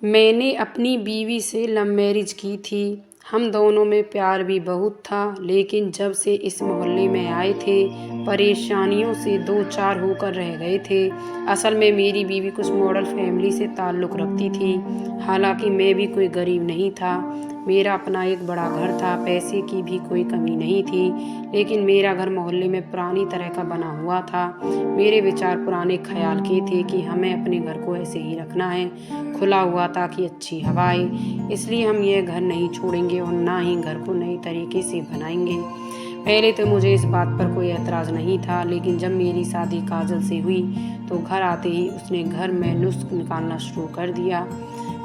मैंने अपनी बीवी से लव मैरिज की थी। हम दोनों में प्यार भी बहुत था, लेकिन जब से इस मोहल्ले में आए थे, परेशानियों से दो चार होकर रह गए थे। असल में मेरी बीवी कुछ मॉडल फैमिली से ताल्लुक़ रखती थी। हालांकि मैं भी कोई गरीब नहीं था। मेरा अपना एक बड़ा घर था, पैसे की भी कोई कमी नहीं थी। लेकिन मेरा घर मोहल्ले में पुरानी तरह का बना हुआ था। मेरे विचार पुराने ख्याल के थे कि हमें अपने घर को ऐसे ही रखना है, खुला हुआ, ताकि अच्छी हवा आए। इसलिए हम यह घर नहीं छोड़ेंगे और ना ही घर को नए तरीके से बनाएंगे। पहले तो मुझे इस बात पर कोई एतराज़ नहीं था, लेकिन जब मेरी शादी काजल से हुई तो घर आते ही उसने घर में नुस्ख निकालना शुरू कर दिया।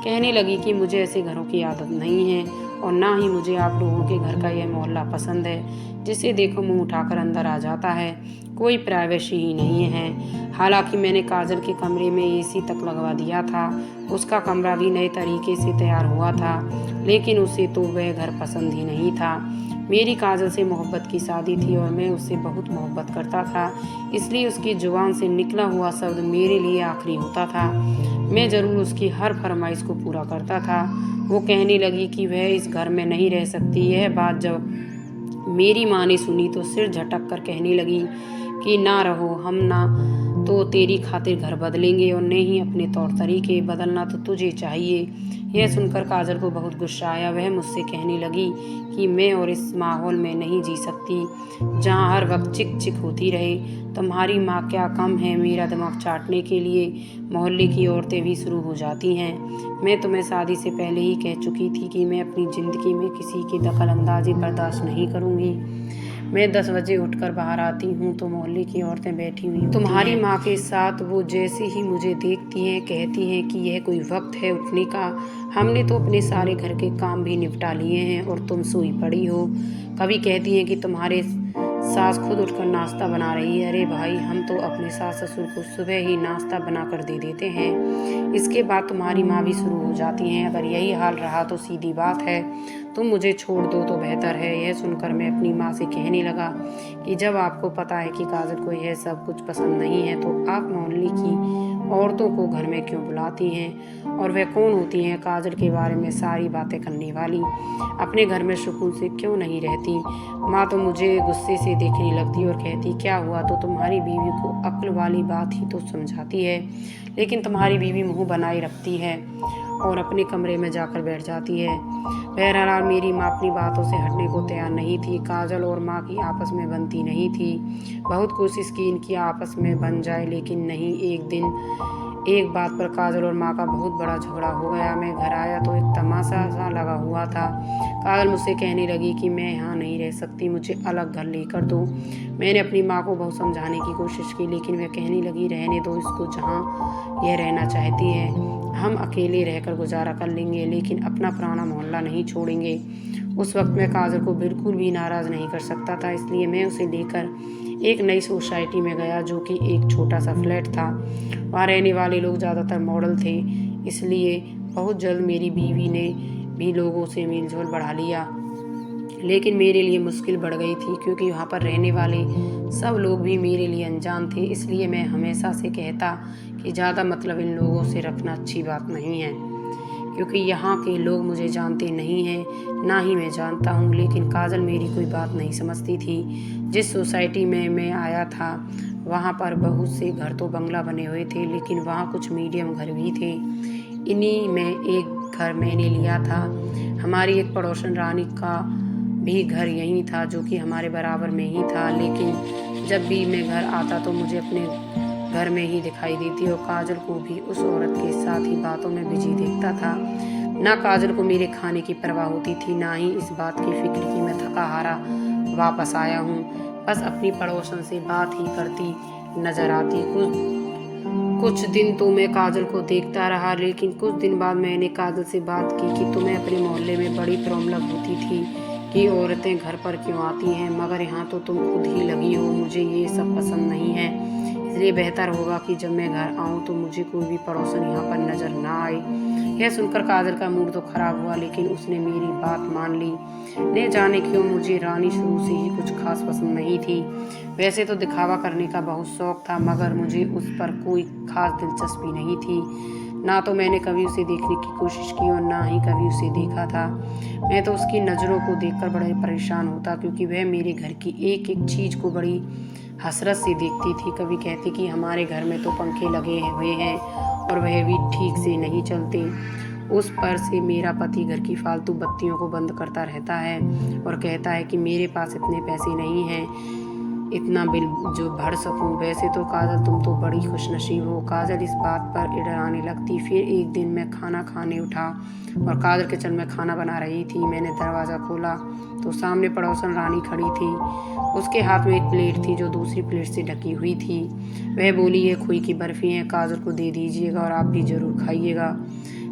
कहने लगी कि मुझे ऐसे घरों की आदत नहीं है और ना ही मुझे आप लोगों के घर का यह मोहल्ला पसंद है, जिसे देखो मुंह उठाकर अंदर आ जाता है, कोई प्राइवेसी ही नहीं है। हालांकि मैंने काजल के कमरे में एसी तक लगवा दिया था। उसका कमरा भी नए तरीके से तैयार हुआ था, लेकिन उसे तो वह घर पसंद ही नहीं था। मेरी काजल से मोहब्बत की शादी थी और मैं उससे बहुत मोहब्बत करता था, इसलिए उसकी जुबान से निकला हुआ शब्द मेरे लिए आखिरी होता था। मैं ज़रूर उसकी हर फरमाइश को पूरा करता था। वो कहने लगी कि वह इस घर में नहीं रह सकती। यह बात जब मेरी माँ ने सुनी तो सिर झटक कर कहने लगी कि ना रहो, हम ना तो तेरी खातिर घर बदलेंगे और न ही अपने तौर तरीके। बदलना तो तुझे चाहिए। यह सुनकर काजल को बहुत गुस्सा आया। वह मुझसे कहने लगी कि मैं और इस माहौल में नहीं जी सकती, जहाँ हर वक्त चिक चिक होती रहे। तुम्हारी माँ क्या कम है मेरा दिमाग चाटने के लिए? मोहल्ले की औरतें भी शुरू हो जाती हैं। मैं तुम्हें शादी से पहले ही कह चुकी थी कि मैं अपनी ज़िंदगी में किसी की दखल अंदाजी बर्दाश्त नहीं करूँगी। मैं 10 बजे उठकर बाहर आती हूँ तो मोहल्ले की औरतें बैठी हुई तुम्हारी माँ के साथ। वो जैसे ही मुझे देखती हैं कहती हैं कि यह कोई वक्त है उठने का? हमने तो अपने सारे घर के काम भी निपटा लिए हैं और तुम सोई पड़ी हो। कभी कहती हैं कि तुम्हारे सास खुद उठकर नाश्ता बना रही है। अरे भाई, हम तो अपने सास ससुर को सुबह ही नाश्ता बना कर दे देते हैं। इसके बाद तुम्हारी माँ भी शुरू हो जाती हैं। अगर यही हाल रहा तो सीधी बात है, तुम मुझे छोड़ दो तो बेहतर है। यह सुनकर मैं अपनी माँ से कहने लगा कि जब आपको पता है कि काजल को यह सब कुछ पसंद नहीं है तो आप मोहल्ले की औरतों को घर में क्यों बुलाती हैं? और वह कौन होती हैं काजल के बारे में सारी बातें करने वाली? अपने घर में सुकून से क्यों नहीं रहती? माँ तो मुझे गुस्से से देखने लगती और कहती, क्या हुआ? तो तुम्हारी बीवी को अक्ल वाली बात ही तो समझाती है, लेकिन तुम्हारी बीवी मुंह बनाए रखती है और अपने कमरे में जाकर बैठ जाती है। बहरहाल मेरी माँ अपनी बातों से हटने को तैयार नहीं थी। काजल और माँ की आपस में बनती नहीं थी। बहुत कोशिश की इनकी आपस में बन जाए, लेकिन नहीं। एक दिन एक बात पर काजल और माँ का बहुत बड़ा झगड़ा हो गया। मैं घर आया तो एक तमाशा सा लगा हुआ था। काजल मुझसे कहने लगी कि मैं यहाँ नहीं रह सकती, मुझे अलग घर लेकर दो। मैंने अपनी माँ को बहुत समझाने की कोशिश की, लेकिन वह कहने लगी, रहने दो इसको जहाँ यह रहना चाहती है। हम अकेले रहकर गुजारा कर लेंगे, लेकिन अपना पुराना मोहल्ला नहीं छोड़ेंगे। उस वक्त मैं काजल को बिल्कुल भी नाराज़ नहीं कर सकता था, इसलिए मैं उसे लेकर एक नई सोसाइटी में गया, जो कि एक छोटा सा फ्लैट था। वहाँ रहने वाले लोग ज़्यादातर मॉडल थे, इसलिए बहुत जल्द मेरी बीवी ने भी लोगों से मेलजोल बढ़ा लिया। लेकिन मेरे लिए मुश्किल बढ़ गई थी, क्योंकि वहाँ पर रहने वाले सब लोग भी मेरे लिए अनजान थे। इसलिए मैं हमेशा से कहता कि ज़्यादा मतलब इन लोगों से रखना अच्छी बात नहीं है, क्योंकि यहाँ के लोग मुझे जानते नहीं हैं, ना ही मैं जानता हूँ। लेकिन काजल मेरी कोई बात नहीं समझती थी। जिस सोसाइटी में मैं आया था वहाँ पर बहुत से घर तो बंगला बने हुए थे, लेकिन वहाँ कुछ मीडियम घर भी थे। इन्हीं में एक घर मैंने लिया था। हमारी एक पड़ोसन रानी का भी घर यहीं था, जो कि हमारे बराबर में ही था। लेकिन जब भी मैं घर आता तो मुझे अपने घर में ही दिखाई देती और काजल को भी उस औरत के साथ ही बातों में बिजी देखता था। ना काजल को मेरे खाने की परवाह होती थी, ना ही इस बात की फिक्र कि मैं थका हारा वापस आया हूँ। बस अपनी पड़ोसन से बात ही करती नजर आती। कुछ दिन तो मैं काजल को देखता रहा, लेकिन कुछ दिन बाद मैंने काजल से बात की कि तुम्हें अपने मोहल्ले में बड़ी प्रॉब्लम होती थी कि औरतें घर पर क्यों आती हैं, मगर यहाँ तो तुम खुद ही लगी हो। मुझे ये सब पसंद नहीं है, इसलिए बेहतर होगा कि जब मैं घर आऊँ तो मुझे कोई भी पड़ोसन यहाँ पर नजर ना आए। यह सुनकर काजल का मूड तो खराब हुआ, लेकिन उसने मेरी बात मान ली। न जाने क्यों मुझे रानी शुरू से ही कुछ खास पसंद नहीं थी। वैसे तो दिखावा करने का बहुत शौक था, मगर मुझे उस पर कोई खास दिलचस्पी नहीं थी। ना तो मैंने कभी उसे देखने की कोशिश की और ना ही कभी उसे देखा था। मैं तो उसकी नज़रों को देखकर बड़े परेशान होता, क्योंकि वह मेरे घर की एक एक चीज़ को बड़ी हसरत से देखती थी। कभी कहती कि हमारे घर में तो पंखे लगे हुए हैं और वह भी ठीक से नहीं चलते। उस पर से मेरा पति घर की फालतू बत्तियों को बंद करता रहता है और कहता है कि मेरे पास इतने पैसे नहीं हैं इतना बिल जो भर सकूं। वैसे तो काजल तुम तो बड़ी खुशनसीब हो। काजल इस बात पर इड़ाने लगती। फिर एक दिन मैं खाना खाने उठा और काजल किचन में खाना बना रही थी। मैंने दरवाज़ा खोला तो सामने पड़ोसन रानी खड़ी थी। उसके हाथ में एक प्लेट थी जो दूसरी प्लेट से ढकी हुई थी। वह बोली, ये खोई की बर्फ़ी है, काजल को दे दीजिएगा और आप भी ज़रूर खाइएगा।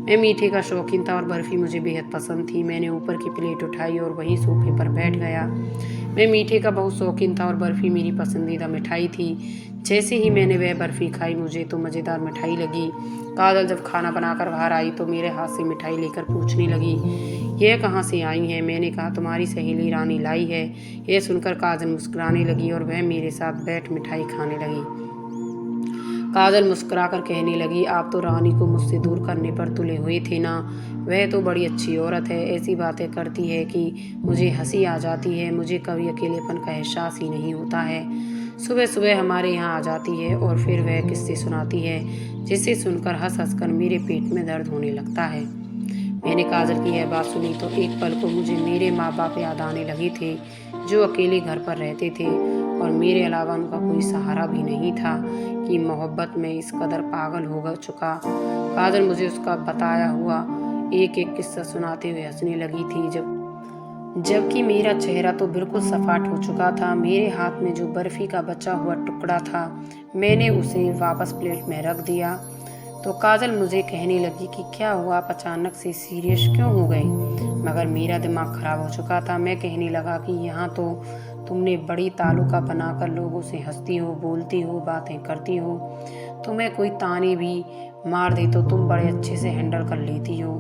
मैं मीठे का शौकीन था और बर्फ़ी मुझे बेहद पसंद थी। मैंने ऊपर की प्लेट उठाई और वहीं सोफे पर बैठ गया। मैं मीठे का बहुत शौकीन था और बर्फ़ी मेरी पसंदीदा मिठाई थी। जैसे ही मैंने वह बर्फ़ी खाई मुझे तो मज़ेदार मिठाई लगी। काजल जब खाना बनाकर बाहर आई तो मेरे हाथ से मिठाई लेकर पूछने लगी, यह कहाँ से आई है? मैंने कहा, तुम्हारी सहेली रानी लाई है। यह सुनकर काजल मुस्कुराने लगी और वह मेरे साथ बैठ मिठाई खाने लगी। काजल मुस्कुराकर कहने लगी, आप तो रानी को मुझसे दूर करने पर तुले हुए थे ना। वह तो बड़ी अच्छी औरत है, ऐसी बातें करती है कि मुझे हंसी आ जाती है। मुझे कभी अकेलेपन का एहसास ही नहीं होता है। सुबह सुबह हमारे यहाँ आ जाती है और फिर वह किस्से सुनाती है, जिसे सुनकर हंस हंस कर मेरे पेट में दर्द होने लगता है। मैंने काजल की यह बात सुनी तो एक पल को मुझे मेरे माँ बाप याद आने लगे थे, जो अकेले घर पर रहते थे और मेरे अलावा उनका कोई सहारा भी नहीं था। कि मोहब्बत में इस कदर पागल हो चुका। काजल मुझे उसका बताया हुआ एक एक किस्सा सुनाते हुए हंसने लगी थी, जबकि मेरा चेहरा तो बिल्कुल सपाट हो चुका था। मेरे हाथ में जो बर्फ़ी का बचा हुआ टुकड़ा था मैंने उसे वापस प्लेट में रख दिया तो काजल मुझे कहने लगी कि क्या हुआ, आप अचानक से सीरियस क्यों हो गए? मगर मेरा दिमाग ख़राब हो चुका था। मैं कहने लगा कि यहाँ तो तुमने बड़ी ताल्लुका बनाकर लोगों से हंसती हो, बोलती हो, बातें करती हो। तुम्हें कोई ताने भी मार दे तो तुम बड़े अच्छे से हैंडल कर लेती हो,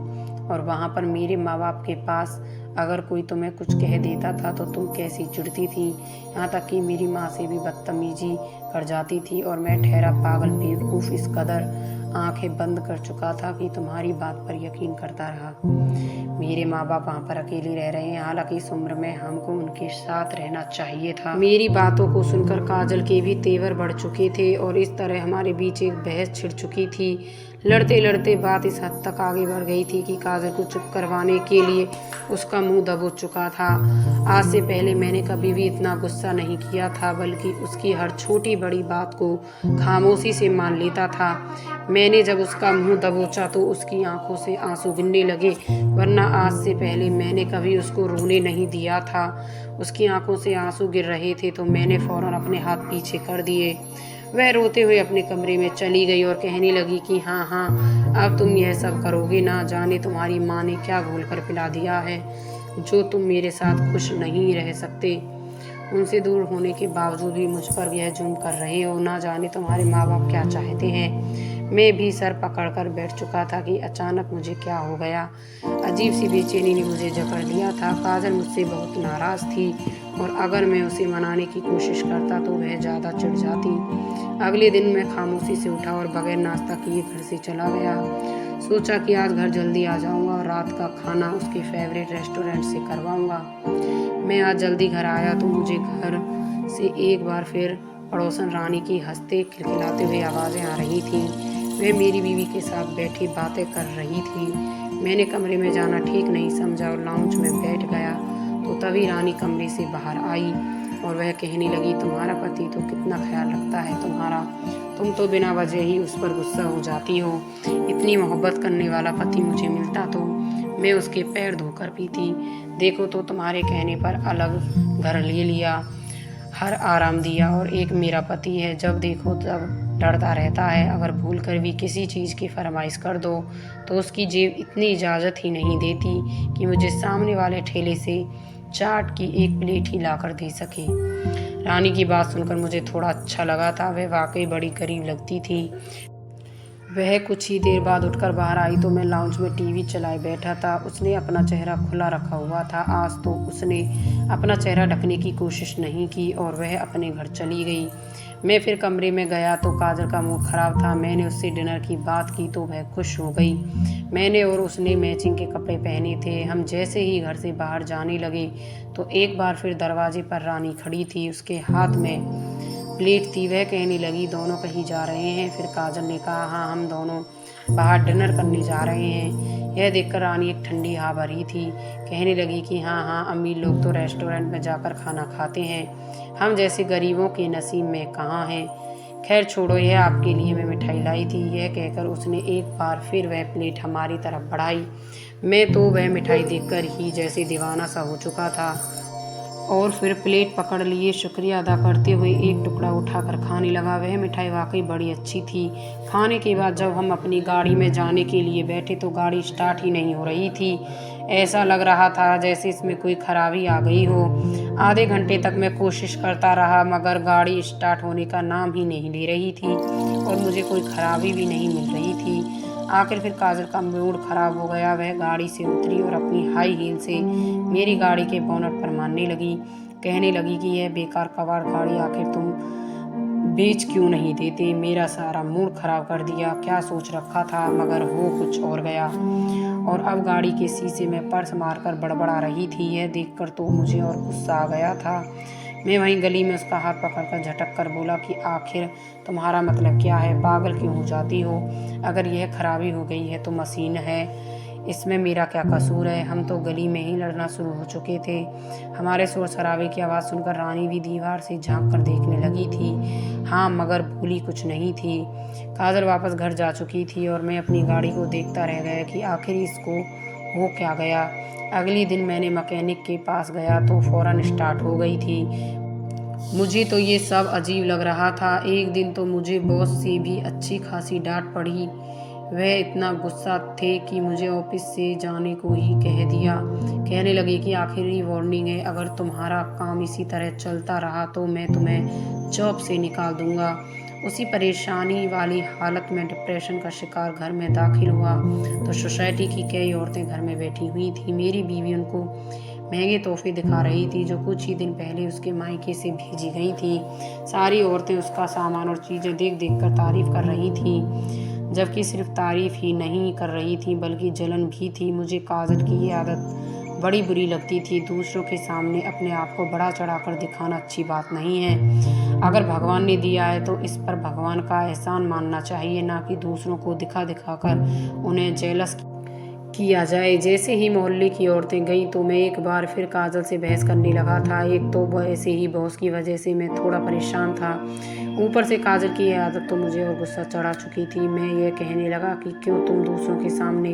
और वहाँ पर मेरे माँ बाप के पास अगर कोई तुम्हें कुछ कह देता था तो तुम कैसी चिढ़ती थी। यहाँ तक कि मेरी माँ से भी बदतमीजी कर जाती थी और मैं ठहरा पागल बेवकूफ़ इस कदर आंखें बंद कर चुका था कि तुम्हारी बात पर यकीन करता रहा। मेरे माँ बाप वहाँ पर अकेले रह रहे हैं, हालांकि इस उम्र में हमको उनके साथ रहना चाहिए था। मेरी बातों को सुनकर काजल के भी तेवर बढ़ चुके थे और इस तरह हमारे बीच एक बहस छिड़ चुकी थी। लड़ते लड़ते बात इस हद तक आगे बढ़ गई थी कि काजल को चुप करवाने के लिए उसका मुंह दबोच चुका था। आज से पहले मैंने कभी भी इतना गुस्सा नहीं किया था, बल्कि उसकी हर छोटी बड़ी बात को खामोशी से मान लेता था। मैंने जब उसका मुंह दबोचा तो उसकी आंखों से आंसू गिरने लगे, वरना आज से पहले मैंने कभी उसको रोने नहीं दिया था। उसकी आंखों से आंसू गिर रहे थे तो मैंने फौरन अपने हाथ पीछे कर दिए। वह रोते हुए अपने कमरे में चली गई और कहने लगी कि हाँ हाँ, अब तुम यह सब करोगे ना। जाने तुम्हारी माँ ने क्या घोल कर पिला दिया है जो तुम मेरे साथ खुश नहीं रह सकते। उनसे दूर होने के बावजूद भी मुझ पर यह जुल्म कर रहे हो। ना जाने तुम्हारे माँ बाप क्या चाहते हैं। मैं भी सर पकड़कर बैठ चुका था कि अचानक मुझे क्या हो गया। अजीब सी बेचैनी ने मुझे जकड़ लिया था। काजल मुझसे बहुत नाराज़ थी और अगर मैं उसे मनाने की कोशिश करता तो वह ज़्यादा चिढ़ जाती। अगले दिन मैं खामोशी से उठा और बगैर नाश्ता किए घर से चला गया। सोचा कि आज घर जल्दी आ जाऊंगा और रात का खाना उसके फेवरेट रेस्टोरेंट से करवाऊंगा। मैं आज जल्दी घर आया तो मुझे घर से एक बार फिर पड़ोसन रानी की हंसते खिलखिलाते हुए आवाज़ें आ रही थीं। वह मेरी बीवी के साथ बैठी बातें कर रही थी। मैंने कमरे में जाना ठीक नहीं समझा और लाउंज में बैठ गया तो तभी रानी कमरे से बाहर आई और वह कहने लगी, तुम्हारा पति तो कितना ख्याल रखता है तुम्हारा। तुम तो बिना वजह ही उस पर गुस्सा हो जाती हो। इतनी मोहब्बत करने वाला पति मुझे मिलता तो मैं उसके पैर धोकर पीती। देखो तो तुम्हारे कहने पर अलग घर ले लिया, हर आराम दिया, और एक मेरा पति है जब देखो तब लड़ता रहता है। अगर भूल कर भी किसी चीज़ की फरमाइश कर दो तो उसकी जेब इतनी इजाज़त ही नहीं देती कि मुझे सामने वाले ठेले से चाट की एक प्लेट ही लाकर दे सके। रानी की बात सुनकर मुझे थोड़ा अच्छा लगा था। वह वाकई बड़ी करीब लगती थी। वह कुछ ही देर बाद उठकर बाहर आई तो मैं लाउंज में टीवी चलाए बैठा था। उसने अपना चेहरा खुला रखा हुआ था। आज तो उसने अपना चेहरा ढकने की कोशिश नहीं की और वह अपने घर चली गई। मैं फिर कमरे में गया तो काजल का मूड खराब था। मैंने उससे डिनर की बात की तो वह खुश हो गई। मैंने और उसने मैचिंग के कपड़े पहने थे। हम जैसे ही घर से बाहर जाने लगे तो एक बार फिर दरवाजे पर रानी खड़ी थी। उसके हाथ में प्लेट थी। वह कहने लगी, दोनों कहीं जा रहे हैं? फिर काजल ने कहा, हाँ, हम दोनों बाहर डिनर करने जा रहे हैं। यह देखकर रानी एक ठंडी हवा भरी थी। कहने लगी कि हाँ हाँ, अमीर लोग तो रेस्टोरेंट में जाकर खाना खाते हैं, हम जैसे गरीबों के नसीब में कहाँ हैं। खैर छोड़ो, यह आपके लिए मैं मिठाई लाई थी। यह कहकर उसने एक बार फिर वह प्लेट हमारी तरफ बढ़ाई। मैं तो वह मिठाई देखकर ही जैसे दीवाना सा हो चुका था और फिर प्लेट पकड़ लिए शुक्रिया अदा करते हुए एक टुकड़ा उठाकर खाने लगा। वह मिठाई वाकई बड़ी अच्छी थी। खाने के बाद जब हम अपनी गाड़ी में जाने के लिए बैठे तो गाड़ी स्टार्ट ही नहीं हो रही थी। ऐसा लग रहा था जैसे इसमें कोई खराबी आ गई हो। आधे घंटे तक मैं कोशिश करता रहा मगर गाड़ी स्टार्ट होने का नाम ही नहीं ले रही थी और मुझे कोई खराबी भी नहीं मिल रही थी। आखिर फिर काजल का मूड खराब हो गया। वह गाड़ी से उतरी और अपनी हाई हील से मेरी गाड़ी के बोनट पर मारने लगी। कहने लगी कि यह बेकार कबाड़ गाड़ी आखिर तुम बेच क्यों नहीं देते? मेरा सारा मूड खराब कर दिया। क्या सोच रखा था मगर हो कुछ और गया। और अब गाड़ी के शीशे में पर्स मारकर बड़बड़ा रही थी। यह देखकर तो मुझे और गुस्सा आ गया था। मैं वहीं गली में उसका हाथ पकड़कर झटक कर बोला कि आखिर तुम्हारा मतलब क्या है? पागल क्यों हो जाती हो? अगर यह खराबी हो गई है तो मशीन है, इसमें मेरा क्या कसूर है? हम तो गली में ही लड़ना शुरू हो चुके थे। हमारे शोर शराबे की आवाज़ सुनकर रानी भी दीवार से झांक कर देखने लगी थी। हाँ, मगर भूली कुछ नहीं थी। काजल वापस घर जा चुकी थी और मैं अपनी गाड़ी को देखता रह गया कि आखिर इसको हो क्या गया। अगले दिन मैंने मैकेनिक के पास गया तो फ़ौरन स्टार्ट हो गई थी। मुझे तो ये सब अजीब लग रहा था। एक दिन तो मुझे बॉस से भी अच्छी खासी डांट पड़ी। वह इतना गुस्सा थे कि मुझे ऑफिस से जाने को ही कह दिया। कहने लगे कि आखिरी वार्निंग है, अगर तुम्हारा काम इसी तरह चलता रहा तो मैं तुम्हें जॉब से निकाल दूंगा। उसी परेशानी वाली हालत में डिप्रेशन का शिकार घर में दाखिल हुआ तो सोसाइटी की कई औरतें घर में बैठी हुई थी। मेरी बीवी उनको महंगे तोहफे दिखा रही थी जो कुछ ही दिन पहले उसके मायके से भेजी गई थी। सारी औरतें उसका सामान और चीज़ें देख देख कर तारीफ कर रही थी, जबकि सिर्फ तारीफ ही नहीं कर रही थी बल्कि जलन भी थी। मुझे काजल की ये आदत बड़ी बुरी लगती थी। दूसरों के सामने अपने आप को बढ़ा चढ़ाकर दिखाना अच्छी बात नहीं है। अगर भगवान ने दिया है तो इस पर भगवान का एहसान मानना चाहिए, ना कि दूसरों को दिखा दिखा कर उन्हें जेलस किया जाए। जैसे ही मोहल्ले की औरतें गईं तो मैं एक बार फिर काजल से बहस करने लगा था। एक तो ऐसे ही बॉस की वजह से मैं थोड़ा परेशान था, ऊपर से काजल की यह आदत तो मुझे और गुस्सा चढ़ा चुकी थी। मैं यह कहने लगा कि क्यों तुम दूसरों के सामने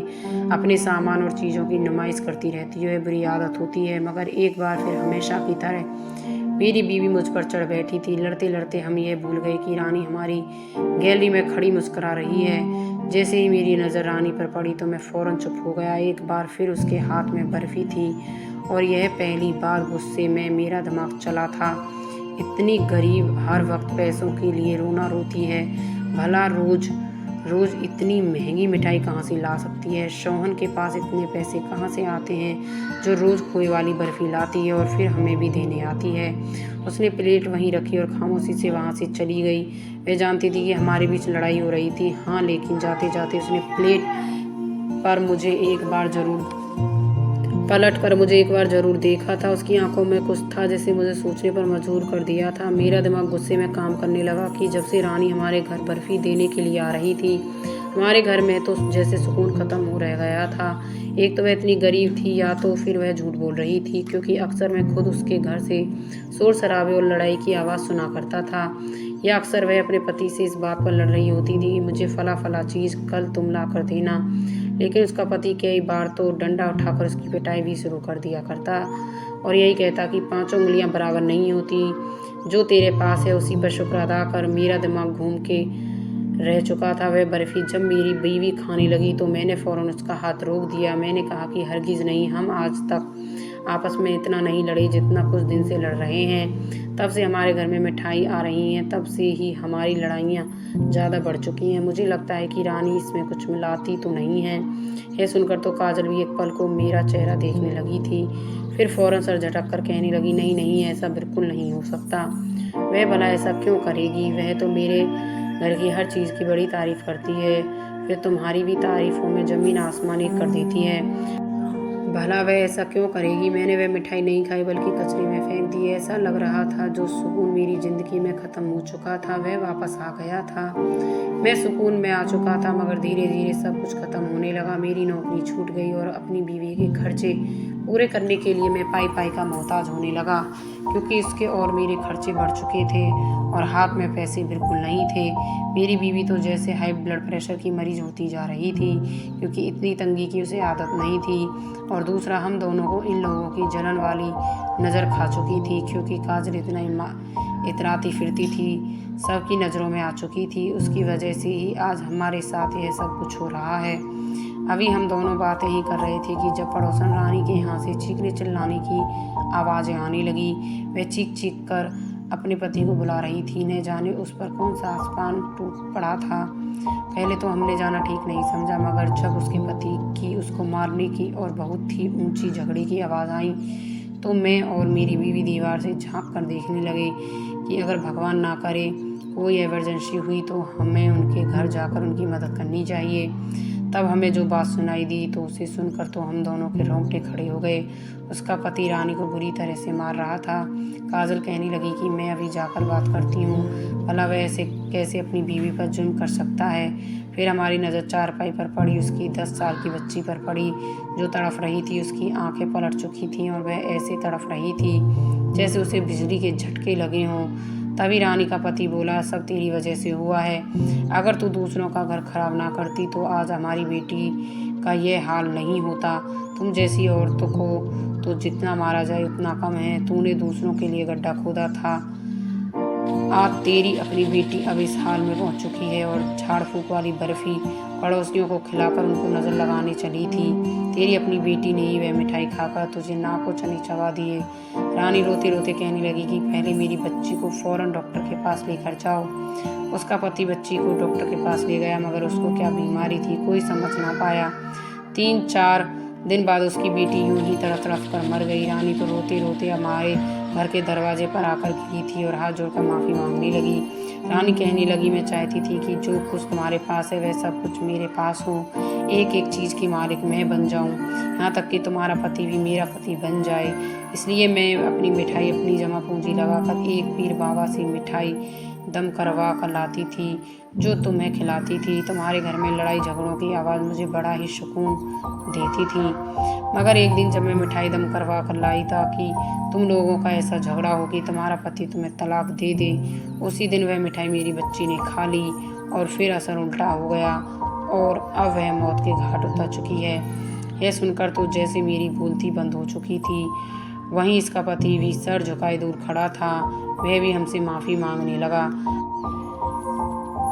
अपने सामान और चीज़ों की नुमाइश करती रहती हो? यह बुरी आदत होती है। मगर एक बार फिर हमेशा की तरह मेरी बीवी मुझ पर चढ़ बैठी थी। लड़ते लड़ते हम यह भूल गए कि रानी हमारी गैलरी में खड़ी मुस्कुरा रही है। जैसे ही मेरी नज़र रानी पर पड़ी तो मैं फ़ौरन चुप हो गया। एक बार फिर उसके हाथ में बर्फ़ी थी और यह पहली बार गुस्से में मेरा दिमाग चला था। इतनी गरीब हर वक्त पैसों के लिए रोना रोती है, भला रोज़ रोज़ इतनी महंगी मिठाई कहाँ से ला सकती है? शौहन के पास इतने पैसे कहाँ से आते हैं जो रोज़ खोए वाली बर्फ़ी लाती है और फिर हमें भी देने आती है? उसने प्लेट वहीं रखी और खामोशी से वहाँ से चली गई। वह जानती थी कि हमारे बीच लड़ाई हो रही थी। हाँ, लेकिन जाते जाते उसने प्लेट पर मुझे एक बार ज़रूर देखा था। उसकी आंखों में कुछ था जैसे मुझे सोचने पर मजबूर कर दिया था। मेरा दिमाग गुस्से में काम करने लगा कि जब से रानी हमारे घर बर्फ़ी देने के लिए आ रही थी, हमारे घर में तो जैसे सुकून ख़त्म हो रह गया था। एक तो वह इतनी गरीब थी या तो फिर वह झूठ बोल रही थी, क्योंकि अक्सर मैं खुद उसके घर से शोर शराबे और लड़ाई की आवाज़ सुना करता था। या अक्सर वह अपने पति से इस बात पर लड़ रही होती थी, मुझे फला चीज़ कल तुम ला कर देना। लेकिन उसका पति कई बार तो डंडा उठाकर उसकी पिटाई भी शुरू कर दिया करता और यही कहता कि 5 उंगलियां बराबर नहीं होती, जो तेरे पास है उसी पर शुक्र अदा कर। मेरा दिमाग घूम के रह चुका था। वह बर्फ़ी जब मेरी बीवी खाने लगी तो मैंने फ़ौरन उसका हाथ रोक दिया। मैंने कहा कि हरगिज़ नहीं, हम आज तक आपस में इतना नहीं लड़े जितना कुछ दिन से लड़ रहे हैं। तब से हमारे घर में मिठाई आ रही हैं, तब से ही हमारी लड़ाइयाँ ज़्यादा बढ़ चुकी हैं। मुझे लगता है कि रानी इसमें कुछ मिलाती तो नहीं है। यह सुनकर तो काजल भी एक पल को मेरा चेहरा देखने लगी थी, फिर फ़ौरन सर झटक कर कहने लगी, नहीं नहीं, ऐसा बिल्कुल नहीं हो सकता। वह भला ऐसा क्यों करेगी? वह तो मेरे घर की हर चीज़ की बड़ी तारीफ़ करती है, फिर तुम्हारी भी तारीफ़ों में ज़मीन आसमान एक कर देती है। भला वह ऐसा क्यों करेगी? मैंने वह मिठाई नहीं खाई बल्कि कचरे में फेंक दी। ऐसा लग रहा था जो सुकून मेरी ज़िंदगी में ख़त्म हो चुका था वह वापस आ गया था। मैं सुकून में आ चुका था, मगर धीरे धीरे सब कुछ ख़त्म होने लगा। मेरी नौकरी छूट गई और अपनी बीवी के खर्चे पूरे करने के लिए मैं पाई पाई का मोहताज होने लगा, क्योंकि इसके और मेरे खर्चे बढ़ चुके थे और हाथ में पैसे बिल्कुल नहीं थे। मेरी बीवी तो जैसे हाई ब्लड प्रेशर की मरीज होती जा रही थी, क्योंकि इतनी तंगी की उसे आदत नहीं थी। और दूसरा, हम दोनों को इन लोगों की जलन वाली नज़र खा चुकी थी, क्योंकि काजल इतराती फिरती थी, सबकी नज़रों में आ चुकी थी। उसकी वजह से ही आज हमारे साथ यह सब कुछ हो रहा है। अभी हम दोनों बातें ही कर रहे थे कि जब पड़ोसन रानी के यहाँ से चीखने चिल्लाने की आवाज़ें आने लगी। वह चीख चीख कर अपने पति को बुला रही थी। न जाने उस पर कौन सा आसमान टूट पड़ा था। पहले तो हमने जाना ठीक नहीं समझा, मगर जब उसके पति की उसको मारने की और बहुत ही ऊंची झगड़े की आवाज़ आई तो मैं और मेरी बीवी दीवार से झांक कर देखने लगे कि अगर भगवान ना करे कोई इमरजेंसी हुई तो हमें उनके घर जाकर उनकी मदद करनी चाहिए। तब हमें जो बात सुनाई दी तो उसे सुनकर तो हम दोनों के रोंगटे खड़े हो गए। उसका पति रानी को बुरी तरह से मार रहा था। काजल कहने लगी कि मैं अभी जाकर बात करती हूँ, भला वह ऐसे कैसे अपनी बीवी पर जुल्म कर सकता है। फिर हमारी नज़र चारपाई पर पड़ी, उसकी 10 साल की बच्ची पर पड़ी जो तड़फ रही थी। उसकी आंखें पलट चुकी थीं और वह ऐसे तड़फ रही थी जैसे उसे बिजली के झटके लगे हों। तभी रानी का पति बोला, सब तेरी वजह से हुआ है। अगर तू दूसरों का घर खराब ना करती तो आज हमारी बेटी का यह हाल नहीं होता। तुम जैसी औरतों को तो जितना मारा जाए उतना कम है। तूने दूसरों के लिए गड्ढा खोदा था, आज तेरी अपनी बेटी अब इस हाल में पहुंच चुकी है। और झाड़ फूक वाली बर्फी पड़ोसियों को खिलाकर उनको नज़र लगाने चली थी। तेरी अपनी बेटी ने ही वह मिठाई खाकर तुझे नाक और चने चबा दिए। रानी रोते रोते कहने लगी कि पहले मेरी बच्ची को फ़ौरन डॉक्टर के पास लेकर जाओ। उसका पति बच्ची को डॉक्टर के पास ले गया, मगर उसको क्या बीमारी थी कोई समझ ना पाया। 3-4 दिन बाद उसकी बेटी यूं ही तड़फ तड़फ कर मर गई। रानी तो रोते रोते हमारे घर के दरवाजे पर आकर गिरी थी और हाथ जोड़कर माफ़ी मांगने लगी। रानी कहने लगी, मैं चाहती थी कि जो कुछ तुम्हारे पास है वह सब कुछ मेरे पास हो, एक एक चीज़ की मालिक मैं बन जाऊं, यहाँ तक कि तुम्हारा पति भी मेरा पति बन जाए। इसलिए मैं अपनी मिठाई अपनी जमा पूंजी लगाकर एक पीर बाबा से मिठाई दम करवा कर लाती थी जो तुम्हें खिलाती थी। तुम्हारे घर में लड़ाई झगड़ों की आवाज़ मुझे बड़ा ही सुकून देती थी, मगर एक दिन जब मैं मिठाई दम करवा कर लाई ताकि तुम लोगों का ऐसा झगड़ा हो कि तुम्हारा पति तुम्हें तलाक दे दे, उसी दिन वह मिठाई मेरी बच्ची ने खा ली और फिर असर उल्टा हो गया और अब वह मौत के घाट उतर चुकी है। यह सुनकर तो जैसे मेरी बोलती बंद हो चुकी थी। वहीं इसका पति भी सर झुकाए दूर खड़ा था, वह भी हमसे माफ़ी मांगने लगा।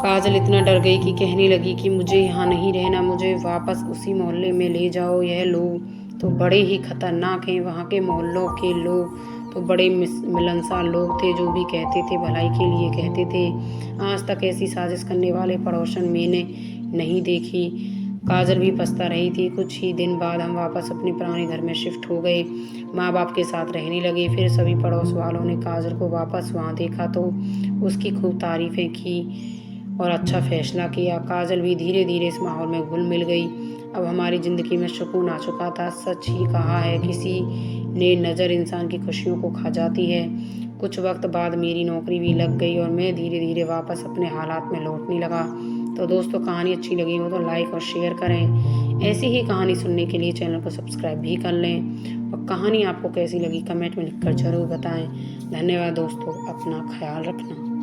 काजल इतना डर गई कि कहने लगी कि मुझे यहाँ नहीं रहना, मुझे वापस उसी मोहल्ले में ले जाओ। यह लोग तो बड़े ही खतरनाक हैं, वहाँ के मोहल्लों के लोग तो बड़े मिलनसार लोग थे, जो भी कहते थे भलाई के लिए कहते थे। आज तक ऐसी साजिश करने वाले पड़ोसन मैंने नहीं देखी। काजल भी पछता रही थी। कुछ ही दिन बाद हम वापस अपने पुराने घर में शिफ्ट हो गए, माँ बाप के साथ रहने लगे। फिर सभी पड़ोस वालों ने काजल को वापस वहाँ देखा तो उसकी खूब तारीफ़ें की और अच्छा फैसला किया। काजल भी धीरे धीरे इस माहौल में घुल मिल गई। अब हमारी ज़िंदगी में सुकून आ चुका था। सच ही कहा है, किसी ने नज़र इंसान की खुशियों को खा जाती है। कुछ वक्त बाद मेरी नौकरी भी लग गई और मैं धीरे धीरे वापस अपने हालात में लौटने लगा। तो दोस्तों, कहानी अच्छी लगी हो तो लाइक और शेयर करें। ऐसी ही कहानी सुनने के लिए चैनल को सब्सक्राइब भी कर लें और कहानी आपको कैसी लगी कमेंट में लिखकर ज़रूर बताएं। धन्यवाद दोस्तों, अपना ख्याल रखना।